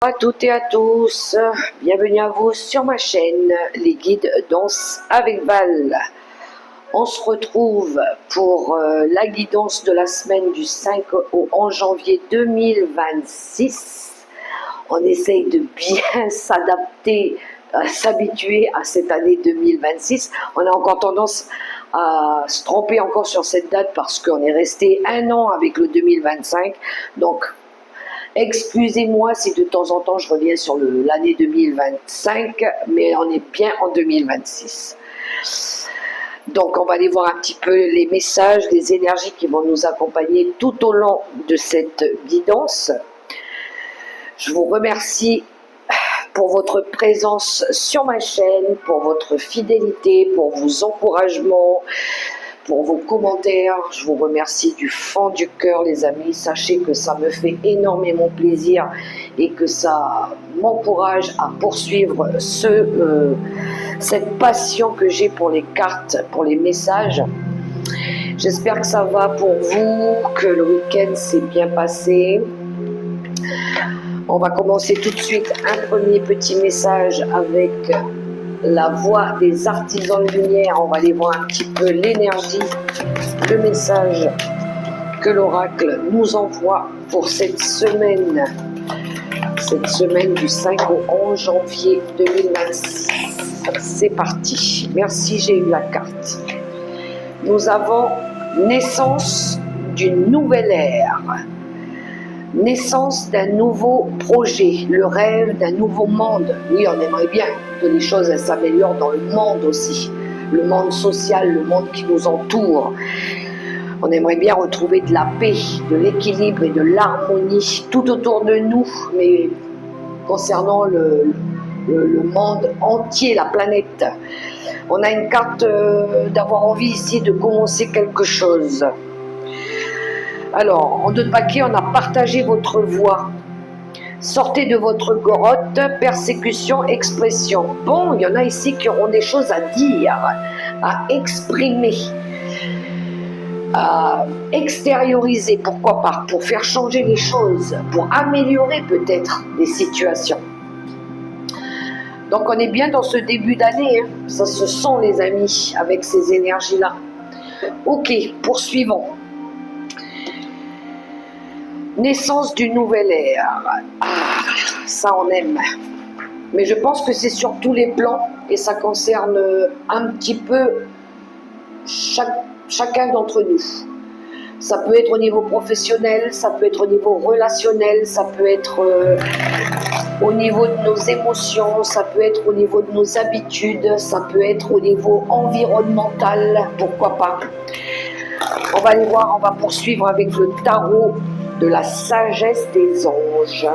À toutes et à tous, bienvenue à vous sur ma chaîne Les Guides Danse avec Val. On se retrouve pour la guidance de la semaine du 5 au 11 janvier 2026. On essaye de bien s'adapter, s'habituer à cette année 2026. On a encore tendance à se tromper encore sur cette date parce qu'on est resté un an avec le 2025. Donc, excusez-moi si de temps en temps je reviens sur l'année 2025, mais on est bien en 2026. Donc on va aller voir un petit peu les messages, les énergies qui vont nous accompagner tout au long de cette guidance. Je vous remercie pour votre présence sur ma chaîne, pour votre fidélité, pour vos encouragements, pour vos commentaires. Je vous remercie du fond du cœur, les amis. Sachez que ça me fait énormément plaisir et que ça m'encourage à poursuivre cette passion que j'ai pour les cartes, pour les messages. J'espère que ça va pour vous, que le week-end s'est bien passé. On va commencer tout de suite un premier petit message avec la voix des artisans de lumière. On va aller voir un petit peu l'énergie, le message que l'oracle nous envoie pour cette semaine du 5 au 11 janvier 2026. C'est parti. Merci, j'ai eu la carte. Nous avons naissance d'une nouvelle ère. Naissance d'un nouveau projet, le rêve d'un nouveau monde. Oui, on aimerait bien que les choses s'améliorent dans le monde aussi, le monde social, le monde qui nous entoure. On aimerait bien retrouver de la paix, de l'équilibre et de l'harmonie tout autour de nous, mais concernant le monde entier, la planète. On a une carte d'avoir envie ici de commencer quelque chose. Alors, en 2 paquets, on a partagé votre voix. Sortez de votre grotte, persécution, expression. Bon, il y en a ici qui auront des choses à dire, à exprimer, à extérioriser, pourquoi pas, pour faire changer les choses, pour améliorer peut-être des situations. Donc on est bien dans ce début d'année, hein. Ça se sent les amis, avec ces énergies-là. Ok, poursuivons. Naissance d'une nouvelle ère. Ah, ça on aime. Mais je pense que c'est sur tous les plans et ça concerne un petit peu chacun d'entre nous. Ça peut être au niveau professionnel, ça peut être au niveau relationnel, ça peut être au niveau de nos émotions, ça peut être au niveau de nos habitudes, ça peut être au niveau environnemental, pourquoi pas. On va aller voir, on va poursuivre avec le tarot de la sagesse des anges.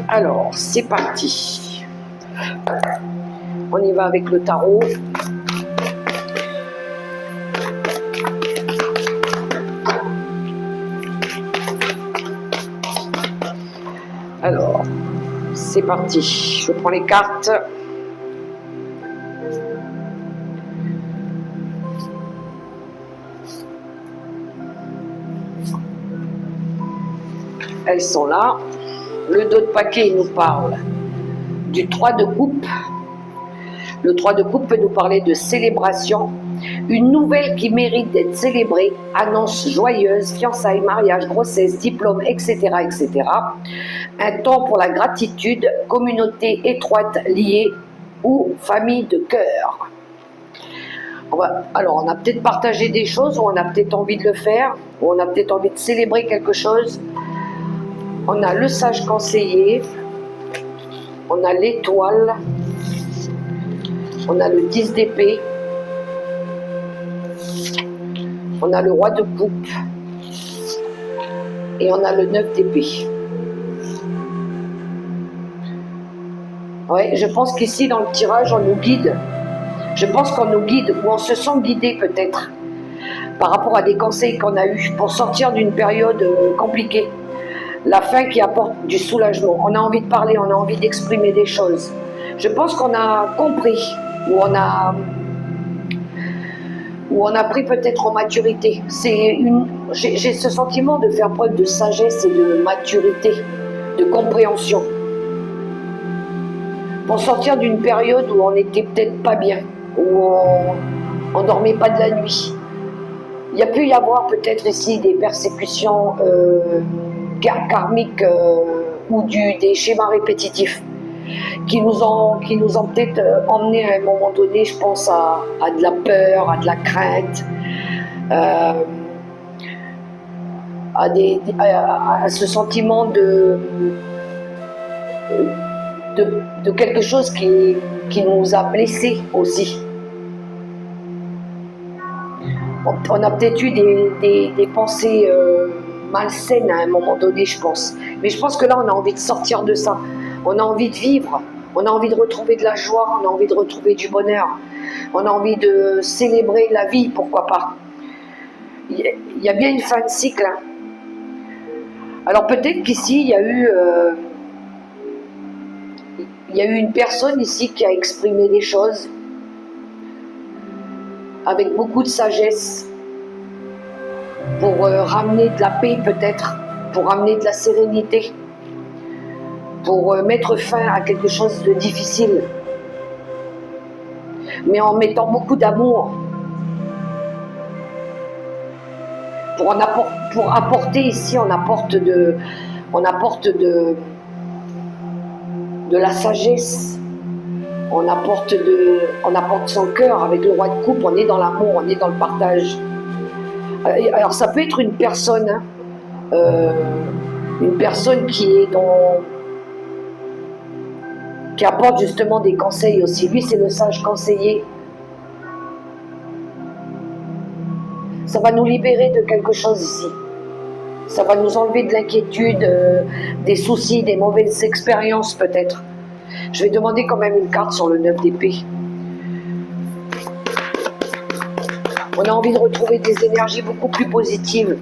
Alors, c'est parti. On y va avec le tarot. Alors, c'est parti. Je prends les cartes. Elles sont là. Le dos de paquet, il nous parle du 3 de coupe. Le 3 de coupe peut nous parler de célébration. Une nouvelle qui mérite d'être célébrée. Annonce joyeuse, fiançailles, mariage, grossesse, diplôme, etc., etc. Un temps pour la gratitude, communauté étroite liée ou famille de cœur. Alors, on a peut-être partagé des choses, ou on a peut-être envie de le faire, ou on a peut-être envie de célébrer quelque chose. On a le sage conseiller, on a l'étoile, on a le 10 d'épée, on a le roi de coupe et on a le 9 d'épée. Ouais, je pense qu'ici dans le tirage on nous guide. Je pense qu'on nous guide, ou on se sent guidé peut-être par rapport à des conseils qu'on a eus pour sortir d'une période compliquée. La fin qui apporte du soulagement. On a envie de parler, on a envie d'exprimer des choses. Je pense qu'on a compris, ou où on a pris peut-être en maturité. J'ai ce sentiment de faire preuve de sagesse et de maturité, de compréhension, pour sortir d'une période où on n'était peut-être pas bien, où on dormait pas de la nuit. Il y a pu y avoir peut-être ici des persécutions karmiques ou des schémas répétitifs qui nous ont peut-être emmenés à un moment donné, je pense, à de la peur, à de la crainte, à ce sentiment de quelque chose qui nous a blessés aussi. On a peut-être eu des pensées malsaines à un moment donné, je pense. Mais je pense que là, on a envie de sortir de ça. On a envie de vivre. On a envie de retrouver de la joie. On a envie de retrouver du bonheur. On a envie de célébrer la vie, pourquoi pas. Il y a bien une fin de cycle. Hein. Alors peut-être qu'ici, il y a eu une personne ici qui a exprimé des choses avec beaucoup de sagesse, pour ramener de la paix peut-être, pour ramener de la sérénité, pour mettre fin à quelque chose de difficile, mais en mettant beaucoup d'amour, pour apporter ici, on apporte de la sagesse. On apporte son cœur avec le roi de coupe, on est dans l'amour, on est dans le partage. Alors ça peut être une personne, hein, une personne qui apporte justement des conseils aussi. Lui, c'est le sage conseiller. Ça va nous libérer de quelque chose ici. Ça va nous enlever de l'inquiétude, des soucis, des mauvaises expériences peut-être. Je vais demander quand même une carte sur le 9 d'épée. On a envie de retrouver des énergies beaucoup plus positives.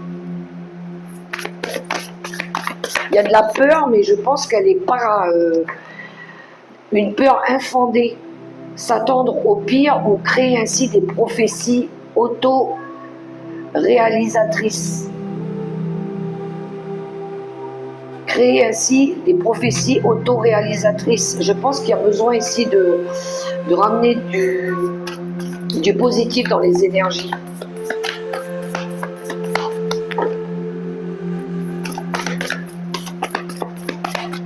Il y a de la peur, mais je pense qu'elle n'est pas une peur infondée. S'attendre au pire ou créer ainsi des prophéties auto-réalisatrices. Créer ainsi des prophéties auto-réalisatrices. Je pense qu'il y a besoin ici de ramener du positif dans les énergies.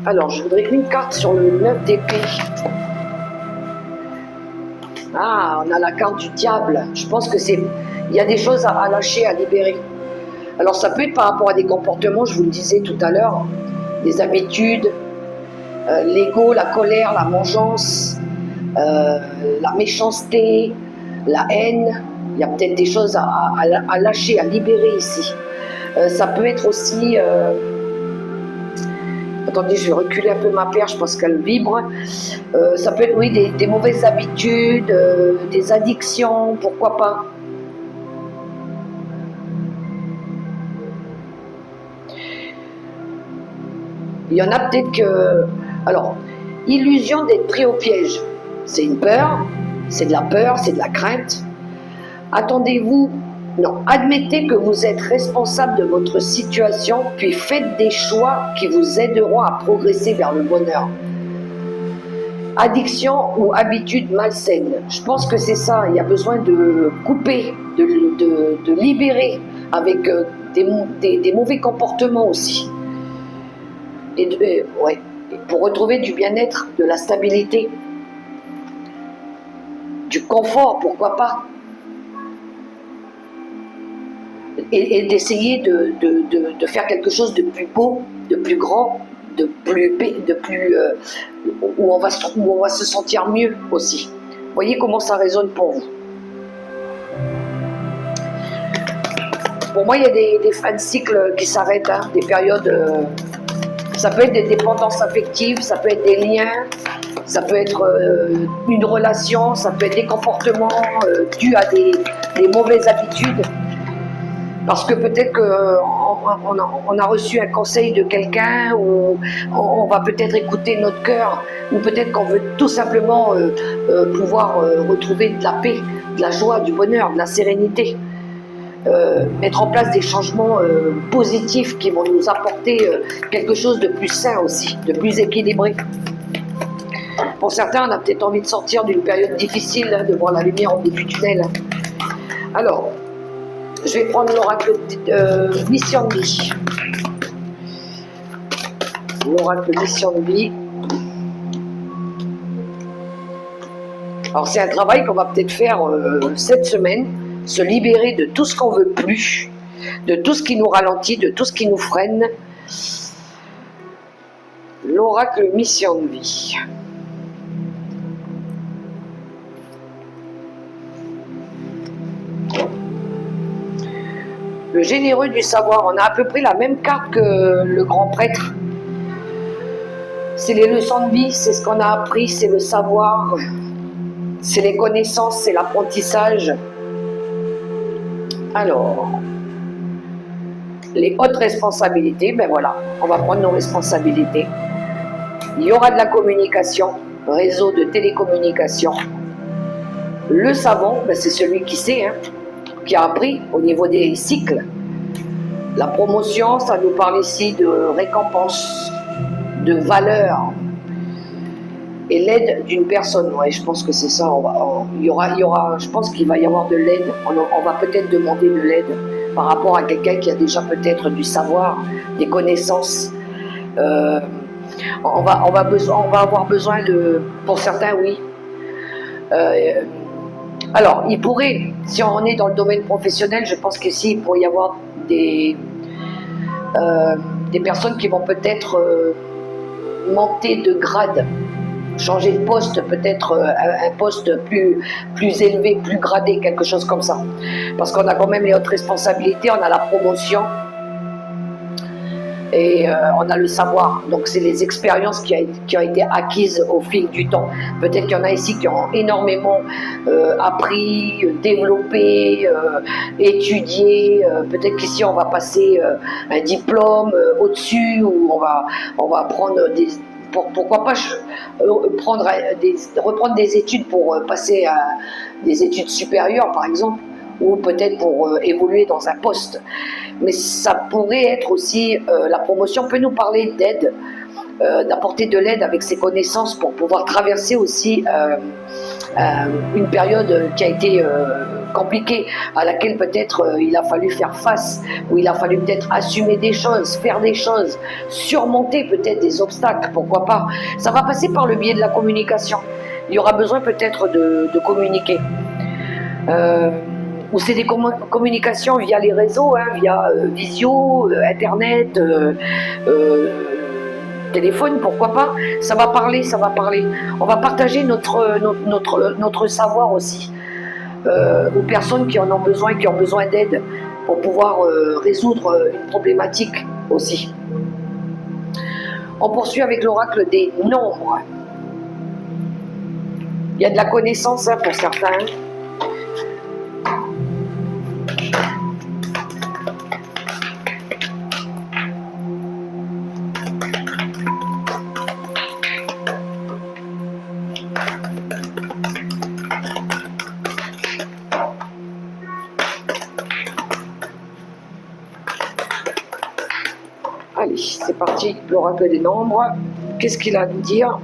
Alors, je voudrais une carte sur le 9 d'épée. Ah, on a la carte du diable. Je pense que il y a des choses à lâcher, à libérer. Alors, ça peut être par rapport à des comportements, je vous le disais tout à l'heure, des habitudes, l'ego, la colère, la vengeance, la méchanceté, la haine. Il y a peut-être des choses à lâcher, à libérer ici. Ça peut être aussi... attendez, je vais reculer un peu ma perche parce qu'elle vibre. Ça peut être, oui, des mauvaises habitudes, des addictions, pourquoi pas. Il y en a peut-être que... Alors, illusion d'être pris au piège. C'est une peur, c'est de la peur, c'est de la crainte. Attendez-vous... Non, admettez que vous êtes responsable de votre situation, puis faites des choix qui vous aideront à progresser vers le bonheur. Addiction ou habitude malsaine. Je pense que c'est ça, il y a besoin de couper, de libérer avec des mauvais comportements aussi. Ouais, pour retrouver du bien-être, de la stabilité, du confort, pourquoi pas. Et d'essayer de faire quelque chose de plus beau, de plus grand, où on va se sentir mieux aussi. Voyez comment ça résonne pour vous. Pour moi, il y a des fins de cycle qui s'arrêtent, hein, des périodes. Ça peut être des dépendances affectives, ça peut être des liens, ça peut être une relation, ça peut être des comportements dus à des mauvaises habitudes. Parce que peut-être on a reçu un conseil de quelqu'un, ou on va peut-être écouter notre cœur, ou peut-être qu'on veut tout simplement pouvoir retrouver de la paix, de la joie, du bonheur, de la sérénité. Mettre en place des changements positifs qui vont nous apporter quelque chose de plus sain aussi, de plus équilibré. Pour certains, on a peut-être envie de sortir d'une période difficile, de voir la lumière au bout du tunnel. Alors, je vais prendre l'oracle Mission de vie. L'oracle Mission de vie. Alors, c'est un travail qu'on va peut-être faire cette semaine, se libérer de tout ce qu'on veut plus, de tout ce qui nous ralentit, de tout ce qui nous freine. L'oracle Mission de vie. Le généreux du savoir, on a à peu près la même carte que le grand prêtre. C'est les leçons de vie, c'est ce qu'on a appris, c'est le savoir, c'est les connaissances, c'est l'apprentissage. Alors, les hautes responsabilités, ben voilà, on va prendre nos responsabilités. Il y aura de la communication, réseau de télécommunication. Le savant, ben c'est celui qui sait, hein, qui a appris au niveau des cycles. La promotion, ça nous parle ici de récompense, de valeur, et l'aide d'une personne. Ouais, je pense que c'est ça. Il y aura, je pense qu'il va y avoir de l'aide. On va peut-être demander de l'aide par rapport à quelqu'un qui a déjà peut-être du savoir, des connaissances. On va avoir besoin de, pour certains, oui. Alors, il pourrait, si on est dans le domaine professionnel, je pense qu'ici, il pourrait y avoir des personnes qui vont peut-être monter de grade, changer de poste, peut-être un poste plus élevé, plus gradé, quelque chose comme ça. Parce qu'on a quand même les hautes responsabilités, on a la promotion, et on a le savoir. Donc c'est les expériences qui ont été acquises au fil du temps. Peut-être qu'il y en a ici qui ont énormément appris, développé, étudié. Peut-être qu'ici on va passer un diplôme au-dessus, ou on va prendre des... Pourquoi pas reprendre des études pour passer à des études supérieures, par exemple, ou peut-être pour évoluer dans un poste. Mais ça pourrait être aussi, la promotion peut nous parler d'aide, d'apporter de l'aide avec ses connaissances pour pouvoir traverser aussi une période qui a été compliquée, à laquelle peut-être il a fallu faire face, où il a fallu peut-être assumer des choses, faire des choses, surmonter peut-être des obstacles, pourquoi pas. Ça va passer par le biais de la communication. Il y aura besoin peut-être de communiquer. Ou c'est des communications via les réseaux, hein, via visio, internet, téléphone, pourquoi pas. Ça va parler, ça va parler. On va partager notre savoir aussi aux personnes qui en ont besoin, qui ont besoin d'aide pour pouvoir résoudre une problématique aussi. On poursuit avec l'oracle des nombres. Il y a de la connaissance, hein, pour certains. Allez, c'est parti, l'oracle des nombres. Qu'est-ce qu'il a à nous dire ?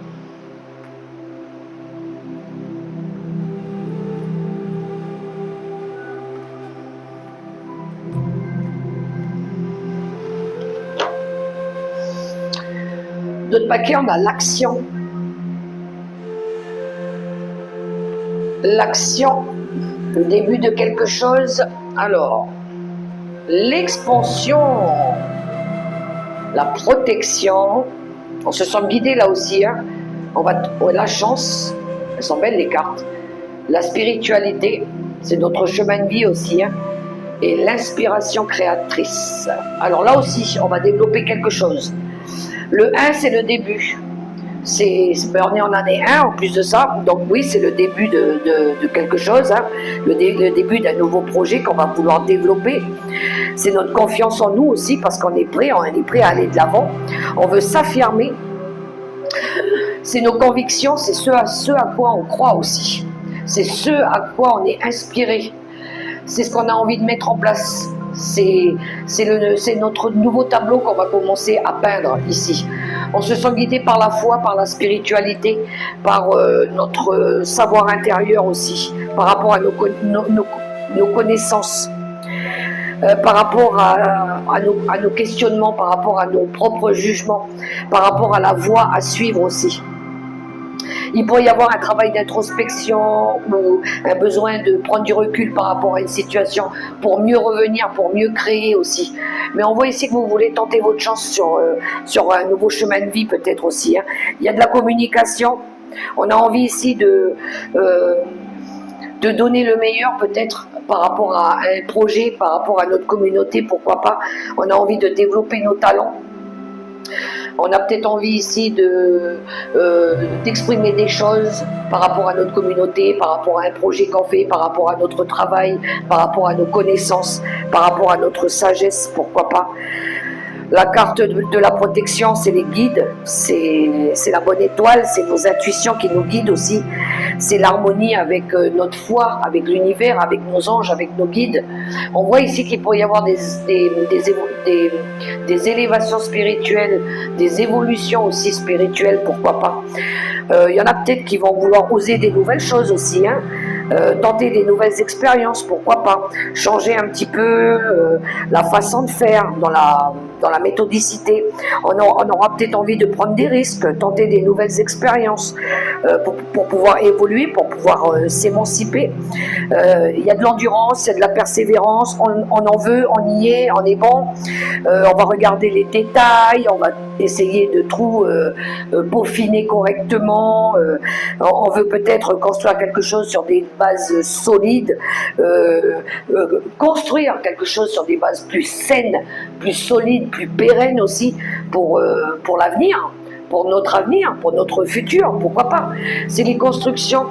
D'autres paquets, on a l'action. L'action, le début de quelque chose. Alors, l'expansion, la protection. On se sent guidé là aussi. Hein. La chance, elles sont belles les cartes. La spiritualité, c'est notre chemin de vie aussi. Hein. Et l'inspiration créatrice. Alors là aussi, on va développer quelque chose. Le 1, c'est le début. Ben, on est en année 1 en plus de ça, donc oui, c'est le début de quelque chose, hein, le début d'un nouveau projet qu'on va vouloir développer. C'est notre confiance en nous aussi, parce qu'on est prêt à aller de l'avant, on veut s'affirmer. C'est nos convictions, c'est ce à quoi on croit aussi, c'est ce à quoi on est inspiré, c'est ce qu'on a envie de mettre en place. C'est notre nouveau tableau qu'on va commencer à peindre ici. On se sent guidé par la foi, par la spiritualité, par notre savoir intérieur aussi, par rapport à nos connaissances, par rapport à nos questionnements, par rapport à nos propres jugements, par rapport à la voie à suivre aussi. Il pourrait y avoir un travail d'introspection ou un besoin de prendre du recul par rapport à une situation pour mieux revenir, pour mieux créer aussi. Mais on voit ici que vous voulez tenter votre chance sur un nouveau chemin de vie peut-être aussi, hein. Il y a de la communication. On a envie ici de donner le meilleur peut-être par rapport à un projet, par rapport à notre communauté, pourquoi pas. On a envie de développer nos talents. On a peut-être envie ici d'exprimer des choses par rapport à notre communauté, par rapport à un projet qu'on fait, par rapport à notre travail, par rapport à nos connaissances, par rapport à notre sagesse, pourquoi pas. La carte de la protection, c'est les guides, c'est la bonne étoile, c'est nos intuitions qui nous guident aussi. C'est l'harmonie avec notre foi, avec l'univers, avec nos anges, avec nos guides. On voit ici qu'il pourrait y avoir des élévations spirituelles, des évolutions aussi spirituelles, pourquoi pas. Il y en a peut-être qui vont vouloir oser des nouvelles choses aussi, hein. Tenter des nouvelles expériences, pourquoi pas. Changer un petit peu la façon de faire dans la méthodicité. On aura peut-être envie de prendre des risques, tenter des nouvelles expériences pour pouvoir évoluer, pour pouvoir s'émanciper. Il y a de l'endurance, il y a de la persévérance, on en veut, on y est, on est bon. On va regarder les détails, on va essayer de tout peaufiner correctement. On veut peut-être construire quelque chose sur des bases solides, construire quelque chose sur des bases plus saines, plus solides, plus pérennes aussi pour l'avenir, pour notre avenir, pour notre futur, pourquoi pas. C'est les constructions,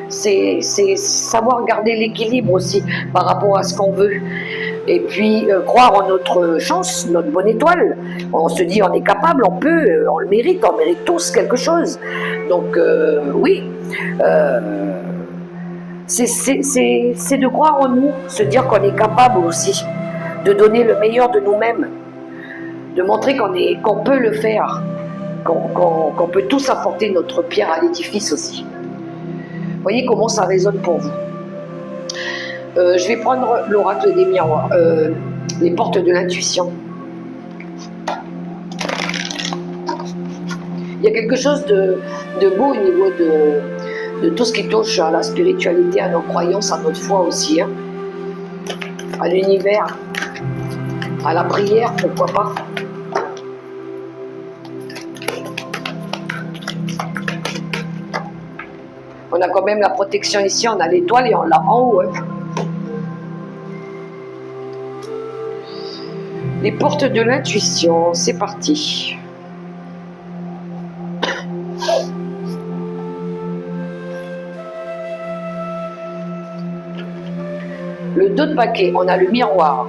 c'est savoir garder l'équilibre aussi par rapport à ce qu'on veut. Et puis croire en notre chance, notre bonne étoile. On se dit on est capable, on peut, on mérite tous quelque chose. Donc oui, c'est de croire en nous, se dire qu'on est capable aussi, de donner le meilleur de nous-mêmes, de montrer qu'on peut le faire, qu'on peut tous apporter notre pierre à l'édifice aussi. Voyez comment ça résonne pour vous. Je vais prendre l'oracle des miroirs, les portes de l'intuition. Il y a quelque chose de beau au niveau de tout ce qui touche à la spiritualité, à nos croyances, à notre foi aussi, hein, à l'univers, à la prière, pourquoi pas. On a quand même la protection ici, on a l'étoile et on l'a en haut. Hein. Les portes de l'intuition, c'est parti. Le 2 de paquet, on a le miroir.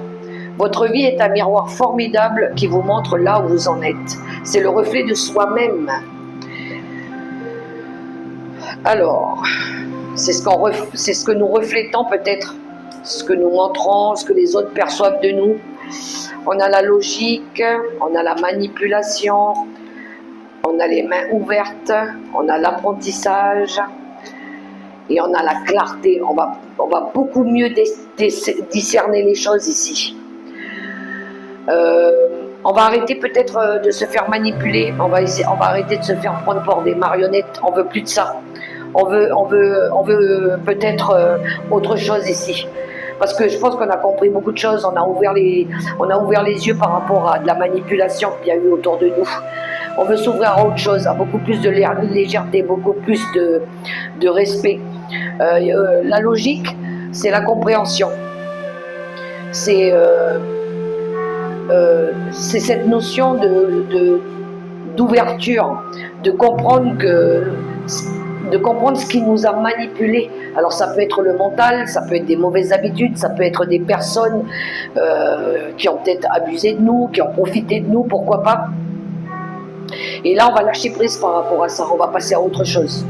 Votre vie est un miroir formidable qui vous montre là où vous en êtes. C'est le reflet de soi-même. Alors, c'est ce que nous reflétons peut-être, ce que nous montrons, ce que les autres perçoivent de nous. On a la logique, on a la manipulation, on a les mains ouvertes, on a l'apprentissage et on a la clarté. On va beaucoup mieux discerner les choses ici. On va arrêter peut-être de se faire manipuler, on va arrêter de se faire prendre pour des marionnettes, on veut plus de ça. On veut peut-être autre chose ici. Parce que je pense qu'on a compris beaucoup de choses, on a ouvert les yeux par rapport à de la manipulation qu'il y a eu autour de nous. On veut s'ouvrir à autre chose, à beaucoup plus de légèreté, beaucoup plus de respect. La logique, c'est la compréhension. C'est cette notion d'ouverture, de comprendre ce qui nous a manipulés. Alors ça peut être le mental, ça peut être des mauvaises habitudes, ça peut être des personnes qui ont peut-être abusé de nous, qui ont profité de nous, pourquoi pas. Et là, on va lâcher prise par rapport à ça, on va passer à autre chose.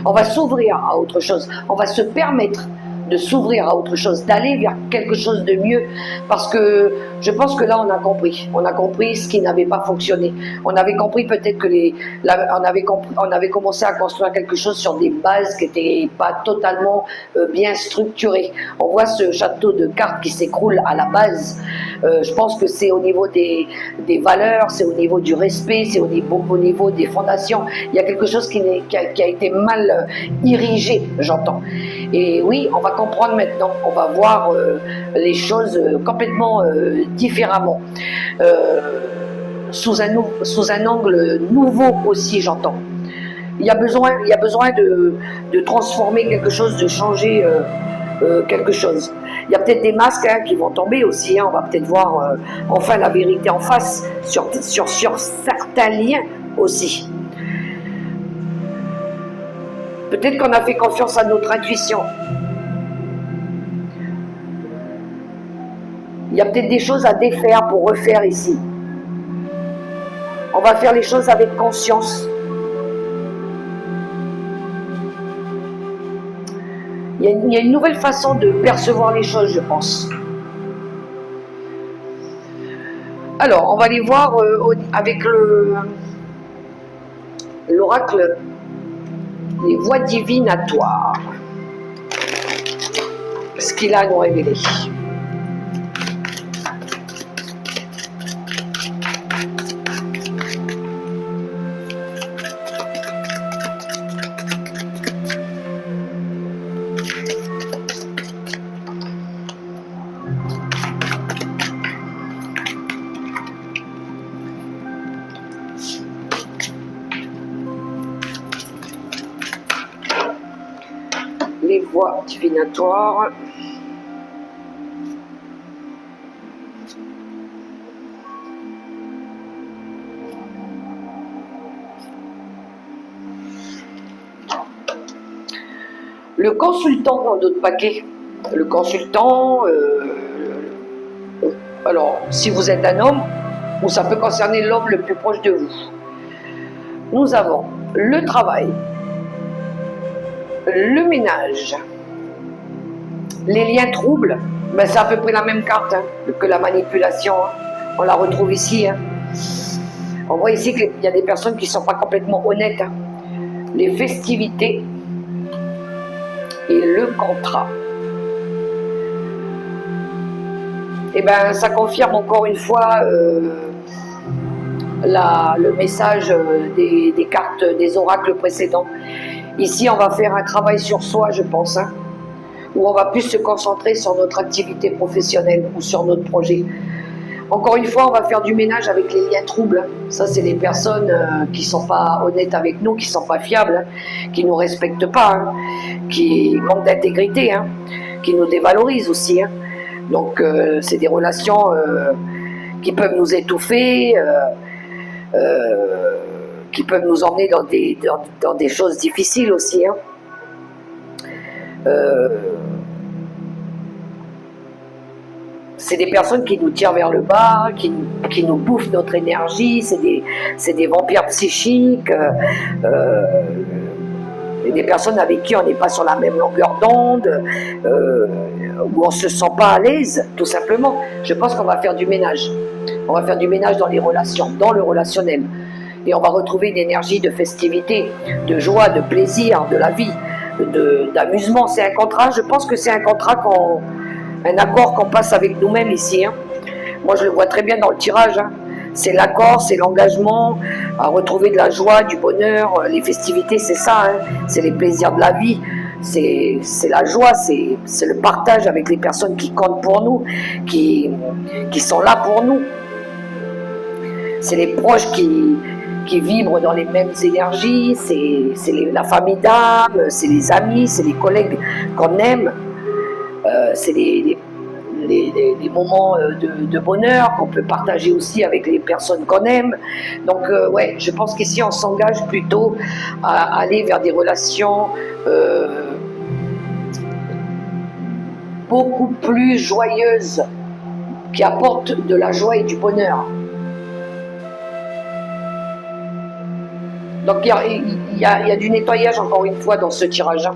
On va s'ouvrir à autre chose, on va se permettre de s'ouvrir à autre chose, d'aller vers quelque chose de mieux, parce que je pense que là on a compris ce qui n'avait pas fonctionné, on avait compris peut-être que on avait commencé à construire quelque chose sur des bases qui n'étaient pas totalement bien structurées. On voit ce château de cartes qui s'écroule à la base. Je pense que c'est au niveau des valeurs, c'est au niveau du respect, c'est au niveau des fondations. Il y a quelque chose qui a été mal érigé, j'entends. Et oui, on va comprendre maintenant, on va voir les choses complètement différemment, sous un angle nouveau aussi, j'entends. Il y a besoin de transformer quelque chose, de changer quelque chose. Il y a peut-être des masques qui vont tomber aussi, on va peut-être voir enfin la vérité en face sur certains liens aussi. Peut-être qu'on a fait confiance à notre intuition. Il y a peut-être des choses à défaire pour refaire ici. On va faire les choses avec conscience. Il y a une nouvelle façon de percevoir les choses, je pense. Alors, on va aller voir avec l'oracle, les voies divinatoires. Ce qu'il a à nous révéler. Les voies divinatoires. Le consultant dans d'autres paquets. Le consultant, alors si vous êtes un homme, ou ça peut concerner l'homme le plus proche de vous. Nous avons le travail, le ménage, les liens troubles, ben c'est à peu près la même carte que la manipulation, on la retrouve ici. On voit ici qu'il y a des personnes qui ne sont pas complètement honnêtes. Les festivités et le contrat. Et ben ça confirme encore une fois le message des cartes des oracles précédents. Ici, on va faire un travail sur soi, je pense, où on va plus se concentrer sur notre activité professionnelle ou sur notre projet. Encore une fois, on va faire du ménage avec les liens troubles. Ça, c'est les personnes qui ne sont pas honnêtes avec nous, qui ne sont pas fiables, qui ne nous respectent pas, qui manquent d'intégrité, qui nous dévalorisent aussi. Donc, c'est des relations qui peuvent nous étouffer, qui peuvent nous emmener dans des choses difficiles aussi. C'est des personnes qui nous tirent vers le bas, qui nous bouffent notre énergie, c'est des vampires psychiques, des personnes avec qui on n'est pas sur la même longueur d'onde, où on ne se sent pas à l'aise, tout simplement. Je pense qu'on va faire du ménage. On va faire du ménage dans les relations, dans le relationnel. Et on va retrouver une énergie de festivité, de joie, de plaisir, de la vie, d'amusement. C'est un contrat, je pense que c'est un contrat un accord qu'on passe avec nous-mêmes ici. Moi, je le vois très bien dans le tirage. C'est l'accord, c'est l'engagement à retrouver de la joie, du bonheur. Les festivités, c'est ça. C'est les plaisirs de la vie. C'est la joie, c'est le partage avec les personnes qui comptent pour nous, qui sont là pour nous. C'est les proches qui vibrent dans les mêmes énergies. C'est la famille d'âme, c'est les amis, c'est les collègues qu'on aime. C'est les moments de bonheur qu'on peut partager aussi avec les personnes qu'on aime. Donc ouais, je pense qu'ici on s'engage plutôt à aller vers des relations beaucoup plus joyeuses, qui apportent de la joie et du bonheur. Donc il y a du nettoyage encore une fois dans ce tirage.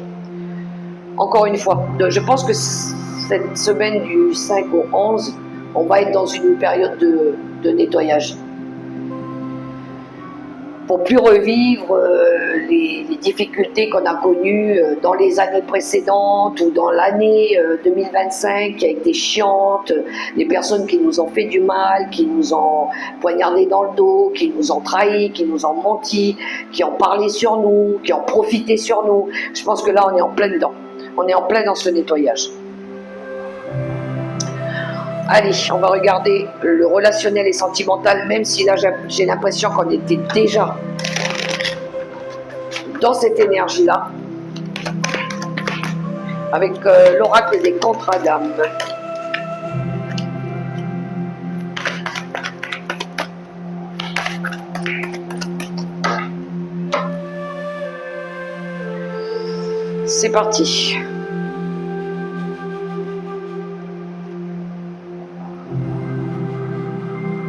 Encore une fois, je pense que cette semaine du 5 au 11, on va être dans une période de nettoyage. Pour plus revivre les difficultés qu'on a connues dans les années précédentes ou dans l'année 2025 qui a été chiante, les personnes qui nous ont fait du mal, qui nous ont poignardé dans le dos, qui nous ont trahis, qui nous ont menti, qui ont parlé sur nous, qui ont profité sur nous. Je pense que là, on est en plein dedans. On est en plein dans ce nettoyage. Allez, on va regarder le relationnel et sentimental, même si là j'ai l'impression qu'on était déjà dans cette énergie-là, avec l'oracle des contrats d'âme. C'est parti.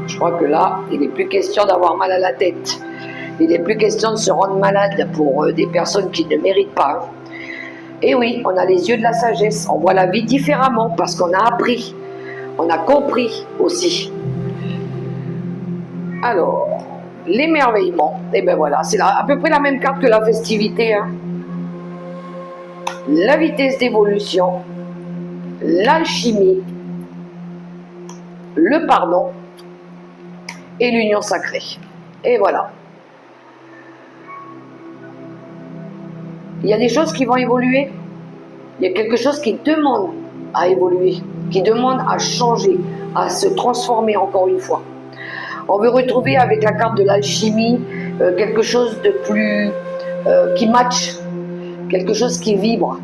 Je crois que là, il n'est plus question d'avoir mal à la tête. Il n'est plus question de se rendre malade pour des personnes qui ne méritent pas. Et oui, on a les yeux de la sagesse. On voit la vie différemment parce qu'on a appris. On a compris aussi. Alors, l'émerveillement. Et ben voilà, c'est à peu près la même carte que la festivité. Hein. La vitesse d'évolution. L'alchimie. Le pardon. Et l'union sacrée. Et voilà. Il y a des choses qui vont évoluer. Il y a quelque chose qui demande à évoluer, qui demande à changer, à se transformer encore une fois. On veut retrouver avec la carte de l'alchimie quelque chose de plus qui match, quelque chose qui vibre.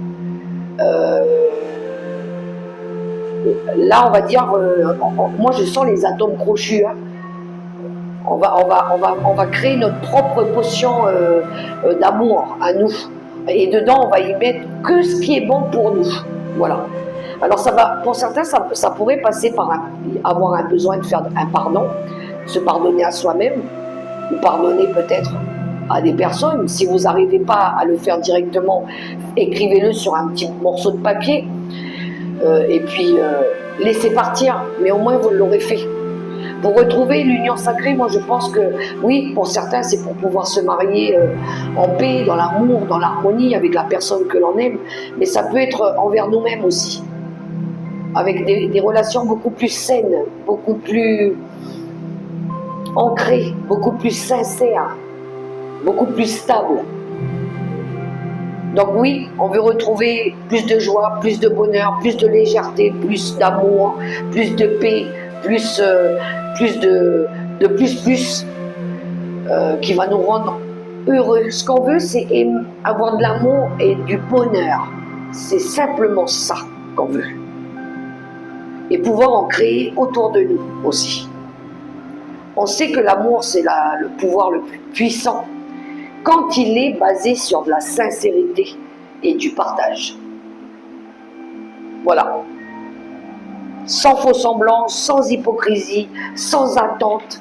Là, on va dire, moi je sens les atomes crochus. Hein. On va créer notre propre potion d'amour à nous. Et dedans, on va y mettre que ce qui est bon pour nous. Voilà. Alors, ça va, pour certains, ça pourrait passer par avoir un besoin de faire un pardon, se pardonner à soi-même, ou pardonner peut-être à des personnes. Si vous n'arrivez pas à le faire directement, écrivez-le sur un petit morceau de papier, et puis laissez partir. Mais au moins, vous l'aurez fait. Pour retrouver l'union sacrée, moi je pense que oui, pour certains c'est pour pouvoir se marier en paix, dans l'amour, dans l'harmonie avec la personne que l'on aime, mais ça peut être envers nous-mêmes aussi, avec des relations beaucoup plus saines, beaucoup plus ancrées, beaucoup plus sincères, beaucoup plus stables. Donc oui, on veut retrouver plus de joie, plus de bonheur, plus de légèreté, plus d'amour, plus de paix, plus qui va nous rendre heureux. Ce qu'on veut, c'est avoir de l'amour et du bonheur. C'est simplement ça qu'on veut. Et pouvoir en créer autour de nous aussi. On sait que l'amour, c'est le pouvoir le plus puissant quand il est basé sur de la sincérité et du partage. Voilà. Sans faux semblants, sans hypocrisie, sans attente,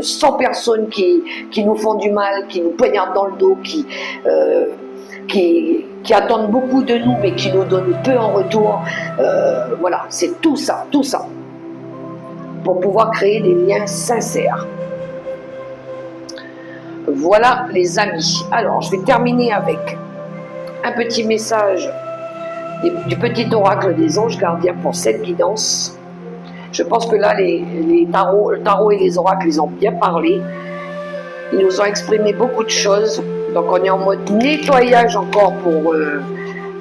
sans personnes qui nous font du mal, qui nous poignardent dans le dos, qui attendent beaucoup de nous mais qui nous donnent peu en retour. Voilà, c'est tout ça, pour pouvoir créer des liens sincères. Voilà les amis. Alors, je vais terminer avec un petit message du petit oracle des anges gardiens pour cette guidance. Je pense que là, le tarot et les oracles, ils ont bien parlé. Ils nous ont exprimé beaucoup de choses. Donc, on est en mode nettoyage encore pour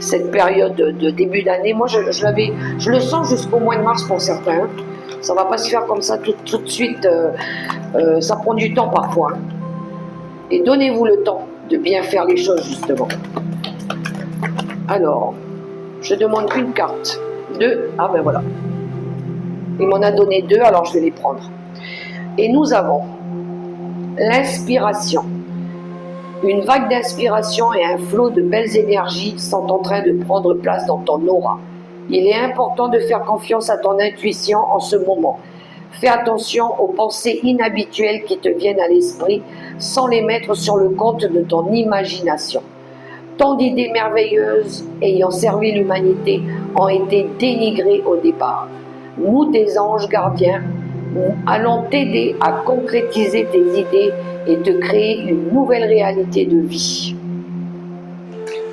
cette période de début d'année. Moi, je le sens jusqu'au mois de mars pour certains. Ça ne va pas se faire comme ça tout de suite. Ça prend du temps parfois. Et donnez-vous le temps de bien faire les choses, justement. Alors, je demande une carte. Ah ben voilà. Il m'en a donné 2, alors je vais les prendre. Et nous avons l'inspiration. Une vague d'inspiration et un flot de belles énergies sont en train de prendre place dans ton aura. Il est important de faire confiance à ton intuition en ce moment. Fais attention aux pensées inhabituelles qui te viennent à l'esprit sans les mettre sur le compte de ton imagination. Tant d'idées merveilleuses ayant servi l'humanité ont été dénigrées au départ. Nous, tes anges gardiens, nous allons t'aider à concrétiser tes idées et te créer une nouvelle réalité de vie.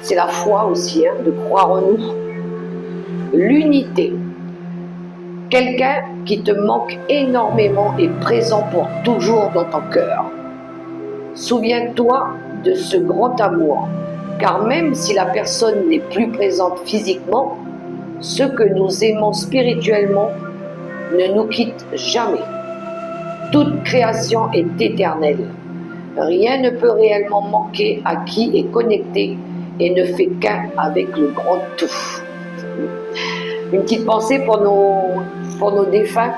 C'est la foi aussi, de croire en nous. L'unité. Quelqu'un qui te manque énormément est présent pour toujours dans ton cœur. Souviens-toi de ce grand amour, car même si la personne n'est plus présente physiquement, ce que nous aimons spirituellement ne nous quitte jamais. Toute création est éternelle. Rien ne peut réellement manquer à qui est connecté et ne fait qu'un avec le grand tout. Une petite pensée pour nos défunts,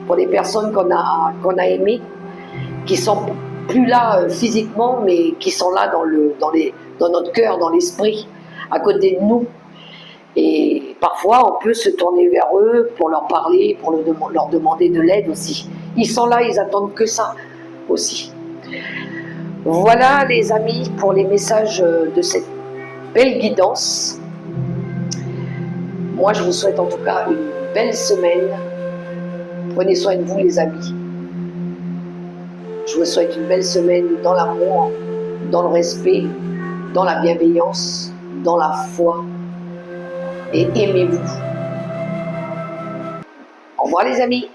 pour les personnes qu'on a aimées, qui sont plus là physiquement, mais qui sont là dans notre cœur, dans l'esprit, à côté de nous. Et parfois, on peut se tourner vers eux pour leur parler, pour leur demander de l'aide aussi. Ils sont là, ils attendent que ça aussi. Voilà les amis pour les messages de cette belle guidance. Moi, je vous souhaite en tout cas une belle semaine. Prenez soin de vous les amis. Je vous souhaite une belle semaine dans l'amour, dans le respect, dans la bienveillance, dans la foi. Et aimez-vous. Au revoir les amis.